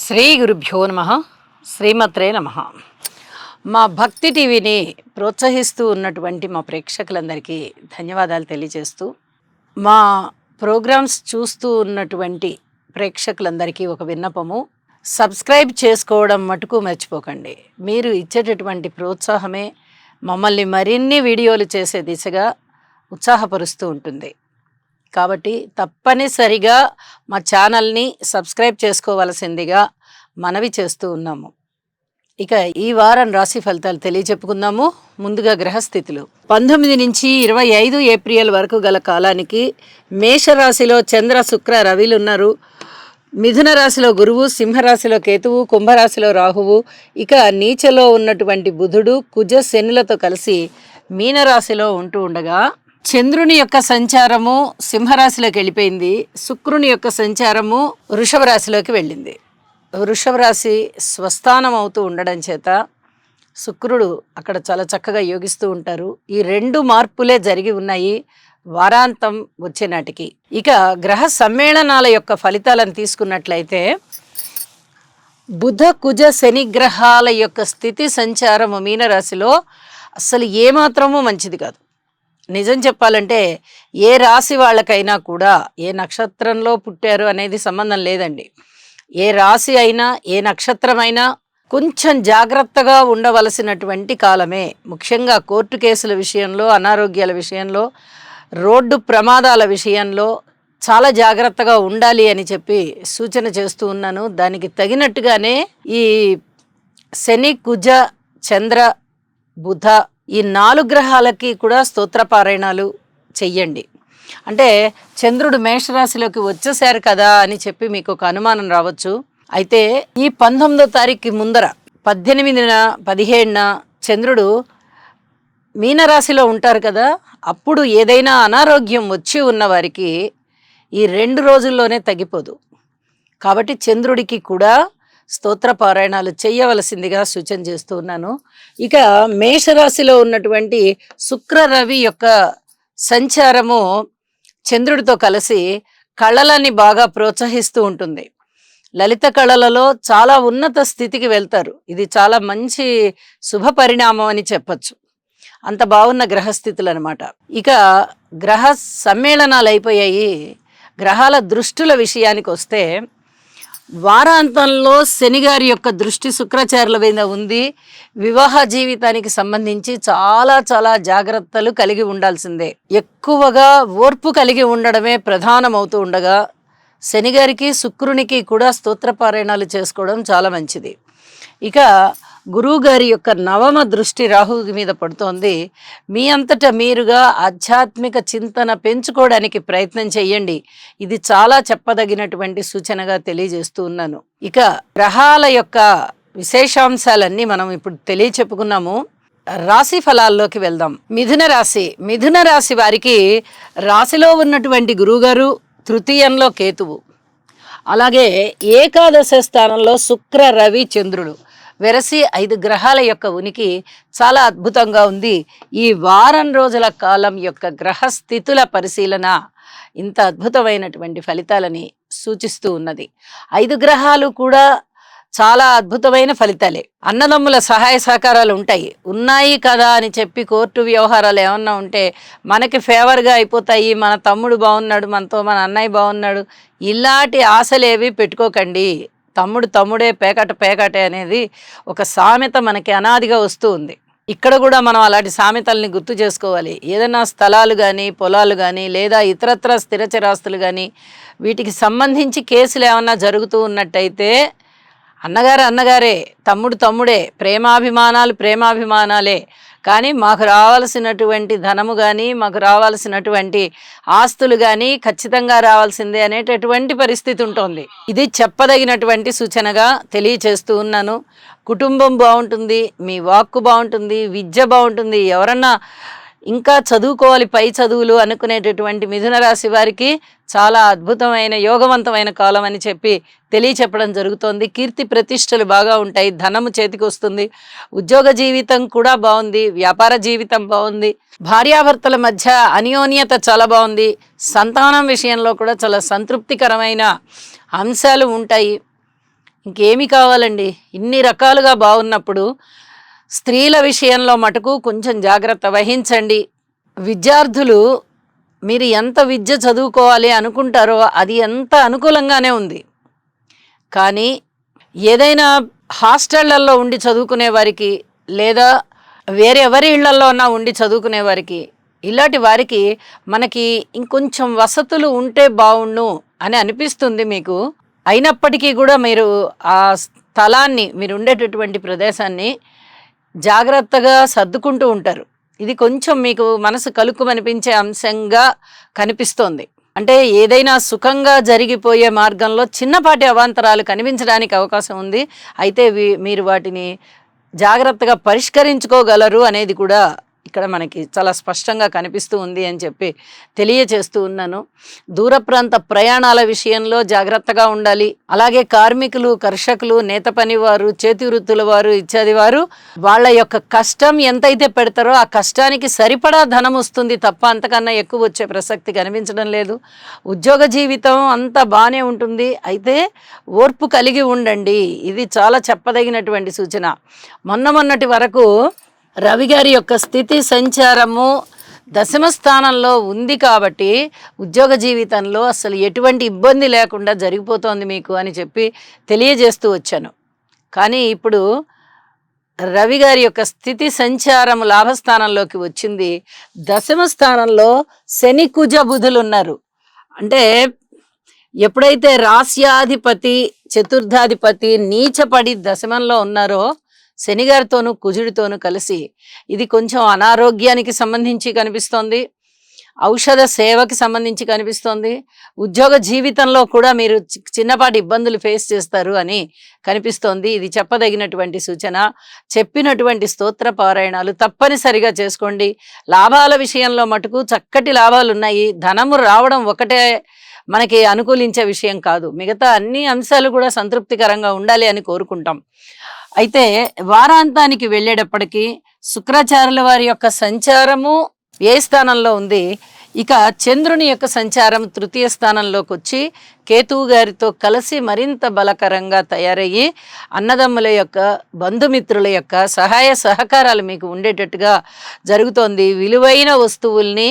శ్రీ గురుభ్యో నమః. శ్రీమాత్రే నమః. మా భక్తి టీవీని ప్రోత్సహిస్తూ ఉన్నటువంటి మా ప్రేక్షకులందరికీ ధన్యవాదాలు తెలియజేస్తూ, మా ప్రోగ్రామ్స్ చూస్తూ ఉన్నటువంటి ప్రేక్షకులందరికీ ఒక విన్నపము, సబ్స్క్రైబ్ చేసుకోవడం మటుకు మర్చిపోకండి. మీరు ఇచ్చేటటువంటి ప్రోత్సాహమే మమ్మల్ని మరిన్ని వీడియోలు చేసే దిశగా ఉత్సాహపరుస్తూ ఉంటుంది. కాబట్టి తప్పనిసరిగా మా ఛానల్ని సబ్స్క్రైబ్ చేసుకోవాల్సిందిగా మనవి చేస్తూ ఉన్నాము. ఇక ఈ వారం రాశి ఫలితాలు తెలియచెప్పుకుందాము. ముందుగా గ్రహస్థితులు 19 నుంచి 25 ఏప్రిల్ వరకు గల కాలానికి మేషరాశిలో చంద్ర, శుక్ర, రవిలు ఉన్నారు. మిథున రాశిలో గురువు, సింహరాశిలో కేతువు, కుంభరాశిలో రాహువు, ఇక నీచలో ఉన్నటువంటి బుధుడు, కుజ, శనులతో కలిసి మీనరాశిలో ఉంటూ ఉండగా, చంద్రుని యొక్క సంచారము సింహరాశిలోకి వెళ్ళిపోయింది. శుక్రుని యొక్క సంచారము వృషభ రాశిలోకి వెళ్ళింది. వృషభ రాశి స్వస్థానం అవుతూ ఉండడం చేత శుక్రుడు అక్కడ చాలా చక్కగా యోగిస్తూ ఉంటారు. ఈ 2 మార్పులే జరిగి ఉన్నాయి వారాంతం వచ్చే నాటికి. ఇక గ్రహ సమ్మేళనాల యొక్క ఫలితాలను తీసుకున్నట్లయితే, బుధ, కుజ, శని గ్రహాల యొక్క స్థితి సంచారము మీనరాశిలో అసలు ఏమాత్రమూ మంచిది కాదు. నిజం చెప్పాలంటే ఏ రాశి వాళ్ళకైనా కూడా, ఏ నక్షత్రంలో పుట్టారు అనేది సంబంధం లేదండి. ఏ రాశి అయినా, ఏ నక్షత్రం అయినా కొంచెం జాగ్రత్తగా ఉండవలసినటువంటి కాలమే. ముఖ్యంగా కోర్టు కేసుల విషయంలో, అనారోగ్యాల విషయంలో, రోడ్డు ప్రమాదాల విషయంలో చాలా జాగ్రత్తగా ఉండాలి అని చెప్పి సూచన చేస్తూ ఉన్నాను. దానికి తగినట్టుగానే ఈ శని, కుజ, చంద్ర, బుధ ఈ 4 గ్రహాలకి కూడా స్తోత్రపారాయణాలు చెయ్యండి. అంటే చంద్రుడు మేషరాశిలోకి వచ్చేసారు కదా అని చెప్పి మీకు ఒక అనుమానం రావచ్చు. అయితే ఈ 19వ తారీఖు ముందర 18న 17న చంద్రుడు మీనరాశిలో ఉంటారు కదా, అప్పుడు ఏదైనా అనారోగ్యం వచ్చి ఉన్న వారికి ఈ 2 రోజుల్లోనే తగ్గిపోదు. కాబట్టి చంద్రుడికి కూడా స్తోత్ర పారాయణాలు చేయవలసిందిగా సూచన చేస్తూ ఉన్నాను. ఇక మేషరాశిలో ఉన్నటువంటి శుక్ర, రవి యొక్క సంచారము చంద్రుడితో కలిసి కళలని బాగా ప్రోత్సహిస్తూ ఉంటుంది. లలిత కళలలో చాలా ఉన్నత స్థితికి వెళ్తారు. ఇది చాలా మంచి శుభ పరిణామం అని చెప్పచ్చు. అంత బాగున్న గ్రహస్థితులు అనమాట. ఇక గ్రహ సమ్మేళనాలు అయిపోయాయి. గ్రహాల దృష్టుల విషయానికి వస్తే, వారాంతంలో శనిగారి యొక్క దృష్టి శుక్రాచార్యుల మీద ఉంది. వివాహ జీవితానికి సంబంధించి చాలా చాలా జాగ్రత్తలు కలిగి ఉండాల్సిందే. ఎక్కువగా ఓర్పు కలిగి ఉండడమే ప్రధానమవుతూ ఉండగా, శనిగారికి శుక్రునికి కూడా స్తోత్రపారాయణాలు చేసుకోవడం చాలా మంచిది. ఇక గురువు గారి యొక్క 9వ దృష్టి రాహువు మీద పడుతోంది. మీ అంతటా మీరుగా ఆధ్యాత్మిక చింతన పెంచుకోవడానికి ప్రయత్నం చేయండి. ఇది చాలా చెప్పదగినటువంటి సూచనగా తెలియజేస్తూ ఉన్నాను. ఇక గ్రహాల యొక్క విశేషాంశాలన్నీ మనం ఇప్పుడు తెలియచెప్పుకున్నాము. రాశి ఫలాల్లోకి వెళ్దాం. మిథున రాశి వారికి రాశిలో ఉన్నటువంటి గురువుగారు, తృతీయంలో కేతువు, అలాగే ఏకాదశ స్థానంలో శుక్ర, రవి, చంద్రుడు వెరసి 5 గ్రహాల యొక్క ఉనికి చాలా అద్భుతంగా ఉంది. ఈ వారం రోజుల కాలం యొక్క గ్రహస్థితుల పరిశీలన ఇంత అద్భుతమైనటువంటి ఫలితాలని సూచిస్తూ ఉన్నది. 5 గ్రహాలు కూడా చాలా అద్భుతమైన ఫలితాలే. అన్నదమ్ముల సహాయ సహకారాలు ఉన్నాయి కదా అని చెప్పి కోర్టు వ్యవహారాలు ఏమన్నా ఉంటే మనకి ఫేవర్గా అయిపోతాయి. మన తమ్ముడు బాగున్నాడు మనతో, మన అన్నయ్య బాగున్నాడు, ఇలాంటి ఆశలేవి పెట్టుకోకండి. తమ్ముడే పేకాటే అనేది ఒక సామెత మనకి అనాదిగా వస్తూ ఉంది. ఇక్కడ కూడా మనం అలాంటి సామెతల్ని గుర్తు చేసుకోవాలి. ఏదైనా స్థలాలు కానీ, పొలాలు కానీ, లేదా ఇతరత్ర స్థిరచరాస్తులు కానీ, వీటికి సంబంధించి కేసులు ఏమన్నా జరుగుతూ ఉన్నట్టయితే అన్నగారే, తమ్ముడే, ప్రేమాభిమానాలే. కానీ మాకు రావాల్సినటువంటి ధనము కానీ, మాకు రావాల్సినటువంటి ఆస్తులు కానీ ఖచ్చితంగా రావాల్సిందే అనేటటువంటి పరిస్థితి ఉంటుంది. ఇది చెప్పదగినటువంటి సూచనగా తెలియచేస్తూ ఉన్నాను. కుటుంబం బాగుంటుంది, మీ వాక్కు బాగుంటుంది, విద్య బాగుంటుంది. ఎవరన్నా ఇంకా చదువుకోవాలి, పై చదువులు అనుకునేటటువంటి మిథున రాశి వారికి చాలా అద్భుతమైన యోగవంతమైన కాలం అని చెప్పి తెలియచెప్పడం జరుగుతోంది. కీర్తి ప్రతిష్టలు బాగా ఉంటాయి, ధనము చేతికి వస్తుంది, ఉద్యోగ జీవితం కూడా బాగుంది, వ్యాపార జీవితం బాగుంది, భార్యాభర్తల మధ్య అన్యోన్యత చాలా బాగుంది, సంతానం విషయంలో కూడా చాలా సంతృప్తికరమైన అంశాలు ఉంటాయి. ఇంకేమి కావాలండి? ఇన్ని రకాలుగా బాగున్నప్పుడు స్త్రీల విషయంలో మటుకు కొంచెం జాగ్రత్త వహించండి. విద్యార్థులు మీరు ఎంత విద్య చదువుకోవాలి అనుకుంటారో అది ఎంత అనుకూలంగానే ఉంది. కానీ ఏదైనా హాస్టళ్లలో ఉండి చదువుకునే వారికి, లేదా వేరే ఎవరి ఇళ్లల్లో అన్నా ఉండి చదువుకునే వారికి, ఇలాంటి వారికి మనకి ఇంకొంచెం వసతులు ఉంటే బావుండు అని అనిపిస్తుంది మీకు. అయినప్పటికీ కూడా మీరు ఆ స్థలాన్ని, మీరు ఉండేటటువంటి ప్రదేశాన్ని జాగ్రత్తగా సర్దుకుంటూ ఉంటారు. ఇది కొంచెం మీకు మనసు కలుక్కుమనిపించే అంశంగా కనిపిస్తోంది. అంటే ఏదైనా సుఖంగా జరిగిపోయే మార్గంలో చిన్నపాటి అవాంతరాలు కనిపించడానికి అవకాశం ఉంది. అయితే మీరు వాటిని జాగ్రత్తగా పరిష్కరించుకోగలరు అనేది కూడా ఇక్కడ మనకి చాలా స్పష్టంగా కనిపిస్తూ ఉంది అని చెప్పి తెలియచేస్తూ ఉన్నాను. దూర ప్రాంత ప్రయాణాల విషయంలో జాగ్రత్తగా ఉండాలి. అలాగే కార్మికులు, కర్షకులు, నేత పనివారు, చేతి వృత్తుల వారు ఇత్యాది వారు వాళ్ళ యొక్క కష్టం ఎంతైతే పెడతారో ఆ కష్టానికి సరిపడా ధనం వస్తుంది తప్ప అంతకన్నా ఎక్కువ వచ్చే ప్రసక్తి కనిపించడం లేదు. ఉద్యోగ జీవితం అంతా బాగానే ఉంటుంది. అయితే ఓర్పు కలిగి ఉండండి. ఇది చాలా చెప్పదగినటువంటి సూచన. మొన్నటి వరకు రవి గారి యొక్క స్థితి సంచారము దశమ స్థానంలో ఉంది కాబట్టి ఉద్యోగ జీవితంలో అసలు ఎటువంటి ఇబ్బంది లేకుండా జరిగిపోతోంది మీకు అని చెప్పి తెలియజేస్తూ వచ్చాను. కానీ ఇప్పుడు రవి గారి యొక్క స్థితి సంచారం లాభస్థానంలోకి వచ్చింది. దశమ స్థానంలో శని, కుజ, బుధులు ఉన్నారు. అంటే ఎప్పుడైతే రాస్యాధిపతి, చతుర్థాధిపతి నీచపడి దశమంలో ఉన్నారో శనిగారితోనూ కుజుడితోనూ కలిసి ఇది కొంచెం అనారోగ్యానికి సంబంధించి కనిపిస్తోంది, ఔషధ సేవకి సంబంధించి కనిపిస్తోంది. ఉద్యోగ జీవితంలో కూడా మీరు చిన్నపాటి ఇబ్బందులు ఫేస్ చేస్తారు అని కనిపిస్తోంది. ఇది చెప్పదగినటువంటి సూచన. చెప్పినటువంటి స్తోత్ర పారాయణాలు తప్పనిసరిగా చేసుకోండి. లాభాల విషయంలో మటుకు చక్కటి లాభాలు ఉన్నాయి. ధనము రావడం ఒకటే మనకి అనుకూలించే విషయం కాదు, మిగతా అన్ని అంశాలు కూడా సంతృప్తికరంగా ఉండాలి అని కోరుకుంటాం. అయితే వారాంతానికి వెళ్ళేటప్పటికీ శుక్రాచార్యుల వారి యొక్క సంచారము ఏ స్థానంలో ఉంది, ఇక చంద్రుని యొక్క సంచారం తృతీయ స్థానంలోకి వచ్చి కేతువు గారితో కలిసి మరింత బలకరంగా తయారయ్యి అన్నదమ్ముల యొక్క, బంధుమిత్రుల యొక్క సహాయ సహకారాలు మీకు ఉండేటట్టుగా జరుగుతోంది. విలువైన వస్తువుల్ని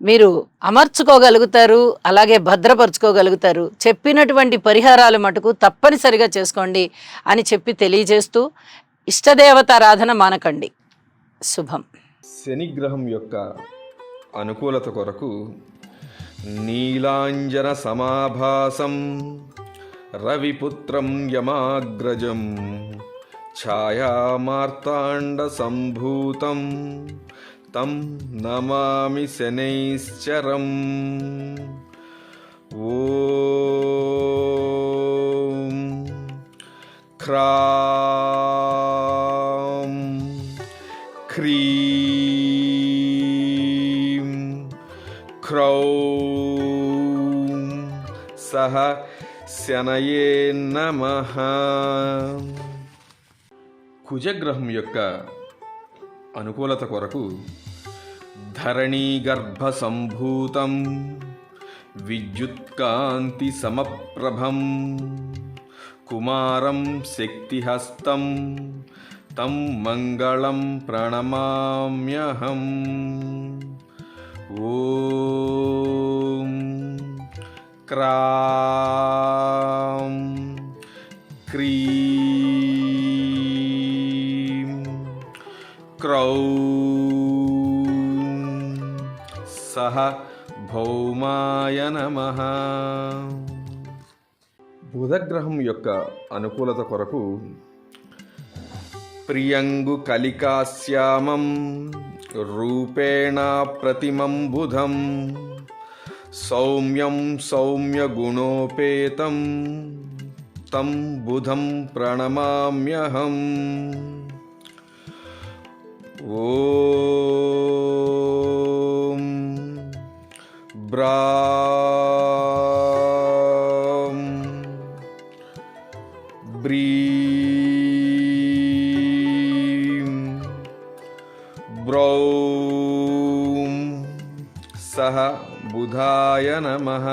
మీరు అమర్చుకోగలుగుతారు, అలాగే భద్రపరుచుకోగలుగుతారు. చెప్పినటువంటి పరిహారాలు మటుకు తప్పనిసరిగా చేసుకోండి అని చెప్పి తెలియజేస్తూ ఇష్టదేవతారాధన మానకండి. శుభం. శని గ్రహం యొక్క అనుకూలత కొరకు నీలాంజన సమాభాసం రవిపుత్రం యమాగ్రజం ఛాయామార్తాండ సంభూతం తం నమామి శనైశ్చరం. ఓం క్రాం క్రీం క్రౌం సహ శనయే నమః. కుజగ్రహం యొక్క అనుకూలత కొరకు ధరణీగర్భ సంభూతం విద్యుత్కాంతి సమప్రభం కుమారం శక్తిహస్తం తం మంగళం ప్రణమామ్యహం. ఓం క్రాం క్రీం క్రౌం సహ భౌమాయ నమః. బుధగ్రహం యొక్క అనుకూలత కొరకు ప్రియంగు కలికాశ్యామం రూపేణ ప్రతిమం బుధం సౌమ్యం సౌమ్యగుణోపేతం తం బుధం ప్రణమామ్యహం. ఓం బ్రాం బ్రీం బ్రౌం సహ బుధాయ నమః.